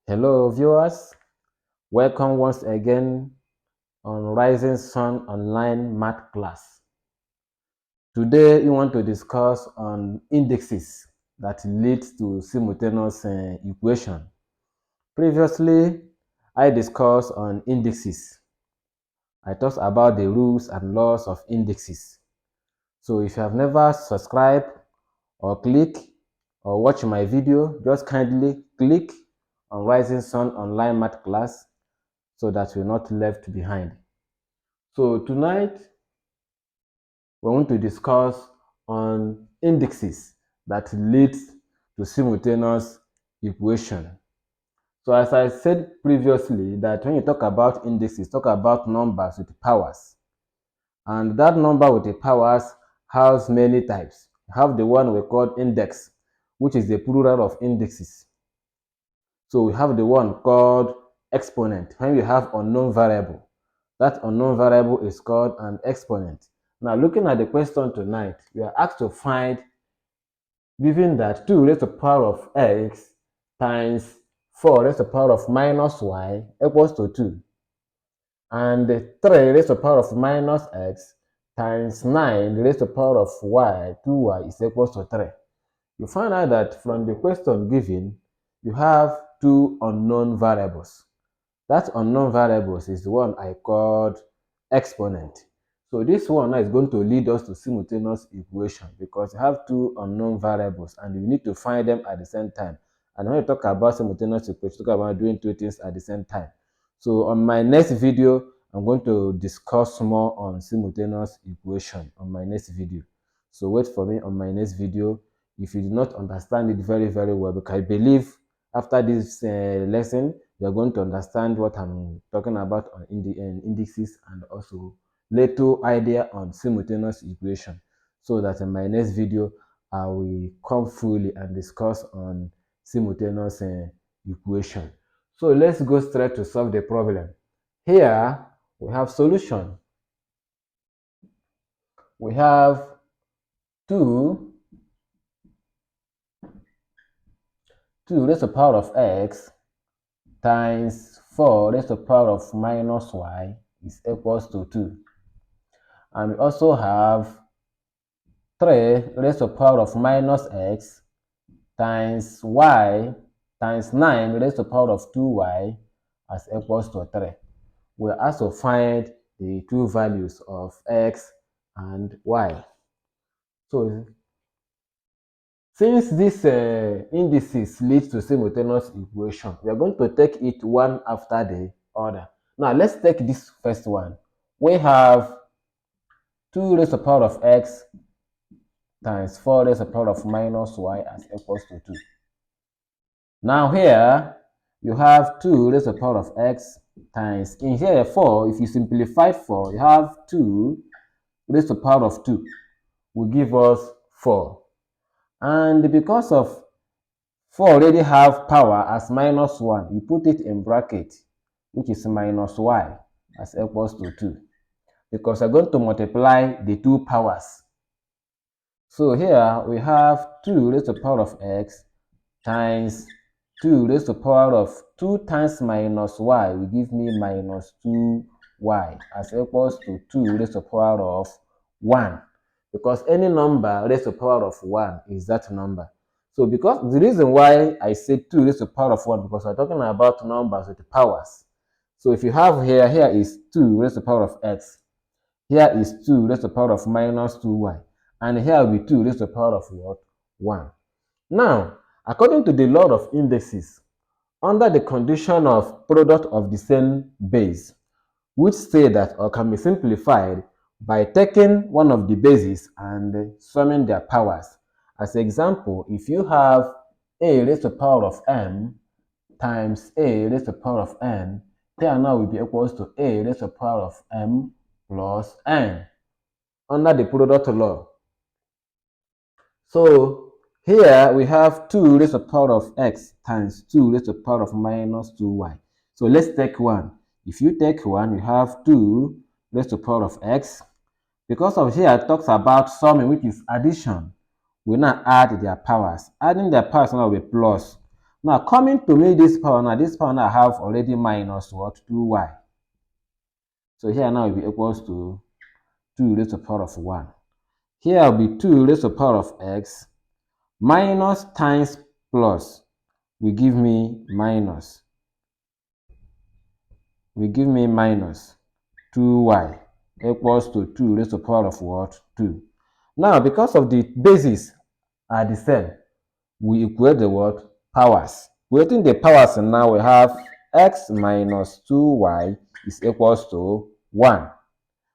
Hello viewers, welcome once again on Rising Sun online math class. Today we want to discuss on indices that lead to simultaneous equation. Previously, I discussed on indices. I talked about the rules and laws of indices. So if you have never subscribed or click or watch my video, just kindly click on Rising Sun online math class so that you're not left behind. So tonight we want to discuss on indices that lead to simultaneous equation. So as I said previously, that when you talk about indices, talk about numbers with powers. And that number with the powers has many types. You have the one we call index, which is the plural of indices. So we have the one called exponent. When we have unknown variable, that unknown variable is called an exponent. Now, looking at the question tonight, we are asked to find, given that 2 raised to the power of x times 4 raised to the power of minus y equals to 2, and 3 raised to the power of minus x times 9 raised to the power of y, 2y is equals to 3. You find out that from the question given, you have two unknown variables. That unknown variables is the one I called exponent. So this one now is going to lead us to simultaneous equation because you have two unknown variables and you need to find them at the same time. And when you talk about simultaneous equation, talk about doing two things at the same time. So on my next video, I'm going to discuss more on simultaneous equation on my next video. So wait for me on my next video. If you do not understand it very, very well, because I believe after this lesson, you're going to understand what I'm talking about on indices and also little idea on simultaneous equation, so that in my next video I will come fully and discuss on simultaneous equation. So let's go straight to solve the problem. Here we have solution. We have 2 raised to the power of x times 4 raised to the power of minus y is equals to 2. And we also have 3 raised to the power of minus x times y times 9 raised to the power of 2y as equals to 3. We also find the two values of x and y. So since these indices lead to simultaneous equation, we are going to take it one after the other. Now let's take this first one. We have 2 raised to the power of x times 4 raised to the power of minus y as equals to 2. Now here you have 2 raised to the power of x times, in here 4, if you simplify 4, you have 2 raised to the power of 2 will give us 4. And because of 4 already have power as minus 1, you put it in bracket, which is minus y as equals to 2. Because we're going to multiply the two powers. So here we have 2 raised to the power of x times 2 raised to the power of 2 times minus y will give me minus 2y as equals to 2 raised to the power of 1. Because any number raised to the power of 1 is that number. So because the reason why I said 2 raised to the power of 1, because we're talking about numbers with the powers. So if you have here is 2 raised to the power of x. Here is 2 raised to the power of minus 2y. And here will be 2 raised to the power of what? 1. Now, according to the law of indices, under the condition of product of the same base, which say that or can be simplified by taking one of the bases and summing their powers. As example, if you have a raised to the power of m times a raised to the power of n, here now will be equals to a raised to the power of m plus n under the product law. So here we have 2 raised to the power of x times 2 raised to the power of minus 2y. So let's take 1. If you take 1, you have 2 raised to the power of x. Because of here it talks about summing, which is addition, we now add their powers. Adding their powers now will be plus. Now coming to me this power now, I have already minus what? 2y. So here now will be equals to 2 raised to the power of 1. Here will be 2 raised to the power of x minus times plus will give me minus. Will give me minus 2y equals to 2 raised to the power of what? 2. Now because of the bases are the same, we equate the what? Powers. Equating the powers now we have x minus 2y is equals to 1.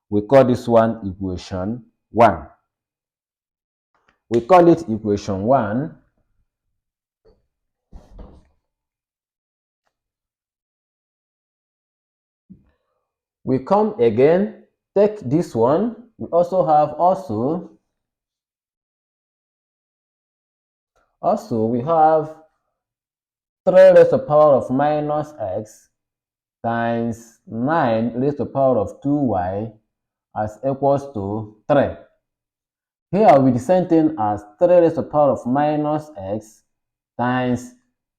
We call this one equation 1. We call it equation 1. We come again, take this one. We also have we have 3 raised to the power of minus x times 9 raised to the power of 2y as equals to 3. Here will be the same thing as 3 raised to the power of minus x times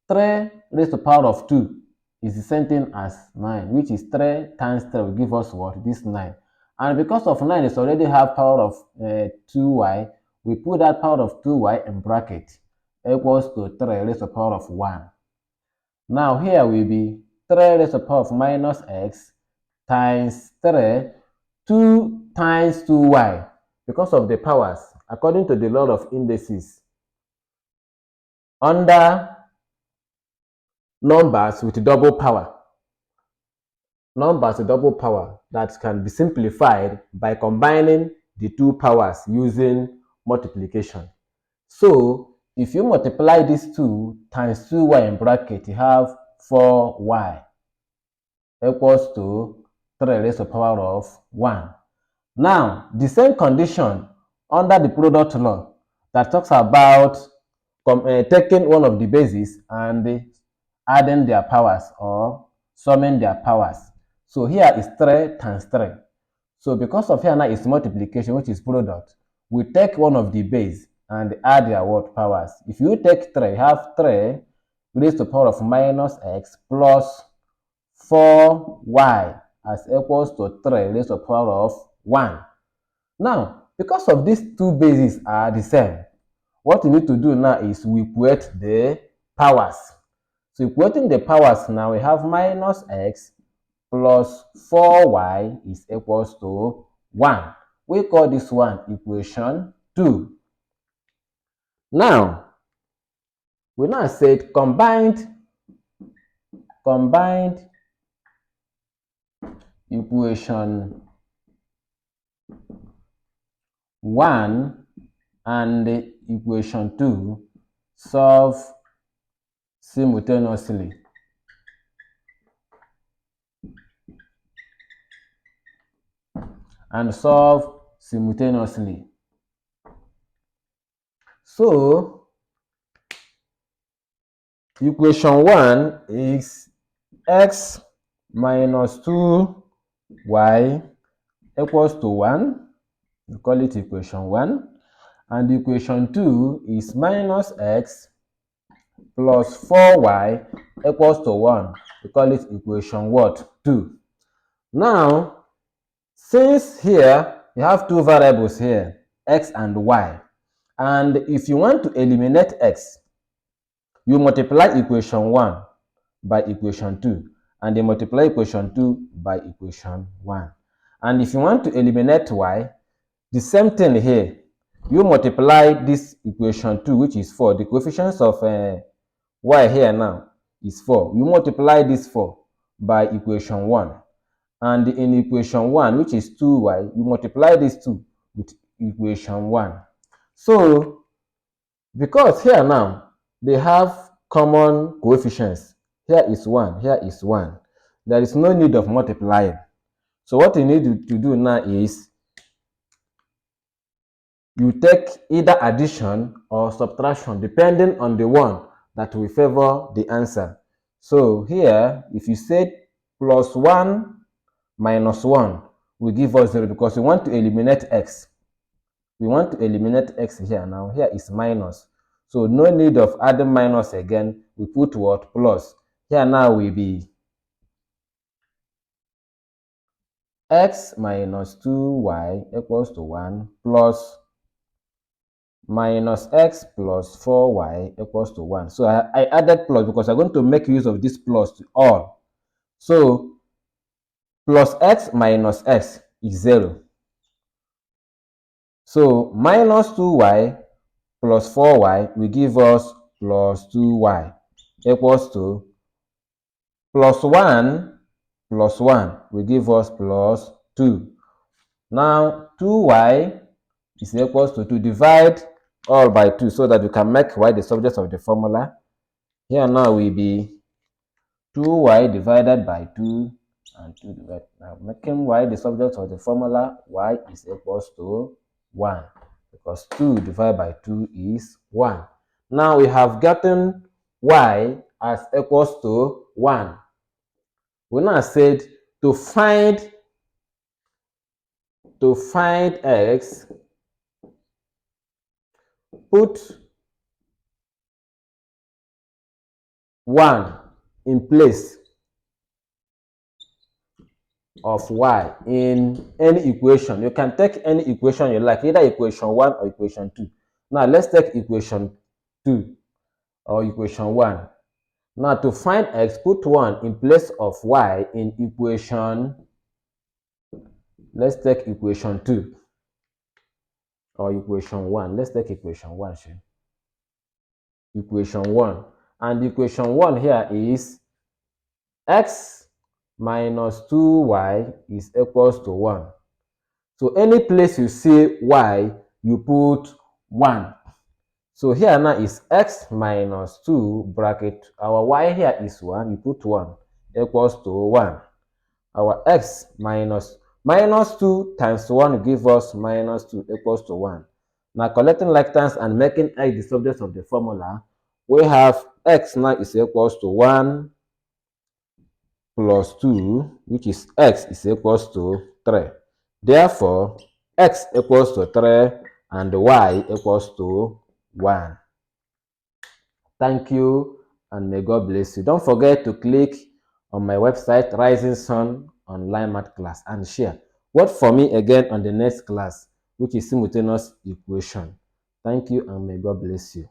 3 raised to the power of 2 is the same thing as 9, which is 3 times 3 will give us what? This 9. And because of 9 is already have power of 2y, we put that power of 2y in bracket equals to 3 raised to the power of 1. Now here will be 3 raised to the power of minus x times 3, 2 times 2y. Because of the powers, according to the law of indices, under numbers with double power, that can be simplified by combining the two powers using multiplication. So if you multiply these 2 times 2y in bracket, you have 4y equals to 3 raised to the power of 1. Now, the same condition under the product law that talks about taking one of the bases and adding their powers or summing their powers. So here is 3 times 3. So because of here now is multiplication, which is product, we take one of the base and add their what? Powers. If you take 3, you have 3 raised to the power of minus x plus 4y as equals to 3 raised to the power of 1. Now, because of these two bases are the same, what we need to do now is we equate the powers. So equating the powers now, we have minus x plus 4y is equals to 1. We call this one equation 2. Now, we now said combined equation 1 and equation 2 solve simultaneously. So, equation 1 is x minus 2y equals to 1. We call it equation 1. And equation 2 is minus x plus 4y equals to 1. We call it equation what? 2. Now, since here you have two variables here, x and y, and if you want to eliminate x, you multiply equation 1 by equation 2, and you multiply equation 2 by equation 1. And if you want to eliminate y, the same thing here. You multiply this equation 2, which is 4. The coefficients of y here now is 4. You multiply this 4 by equation 1. And in equation 1, which is 2y, you multiply this 2 with equation 1. So, because here now, they have common coefficients. Here is 1, here is 1. There is no need of multiplying. So what you need to do now is you take either addition or subtraction depending on the one that will favor the answer. So here, if you say plus 1 minus 1 will give us 0 because we want to eliminate x. We want to eliminate x here now. Here is minus. So no need of adding minus again. we put what? Plus. Here now will be x minus 2y equals to 1 plus minus x plus 4y equals to 1. So I added plus because I'm going to make use of this plus to all. So plus x minus x is 0. So minus 2y plus 4y will give us plus 2y equals to plus 1 will give us plus 2. Now 2y is equals to 2. Divide all by 2 so that we can make y the subject of the formula. Here now will be 2y divided by 2 and 2 divided. Now making y the subject of the formula, y is equals to 1 because 2 divided by 2 is 1. Now we have gotten y as equals to 1. We now said to find x, put 1 in place of y in any equation. You can take any equation you like, either equation 1 or equation 2. Now let's take equation 2 or equation 1. Now to find x, put 1 in place of y in equation, let's take equation 2 or equation 1. Let's take equation 1. Equation 1. And equation 1 here is x minus 2y is equals to 1. So any place you see y, you put 1. So here now is x minus 2 bracket, our y here is 1, you put 1 equals to 1. Our x minus 2 times 1 give us minus 2 equals to 1. Now collecting like terms and making x the subject of the formula, we have x now is equals to 1 plus 2, which is x is equals to 3. Therefore, x equals to 3 and y equals to 1. Thank you and may God bless you. Don't forget to click on my website, Rising Sun Online Math Class, and share. Wait for me again on the next class, which is simultaneous equation. Thank you and may God bless you.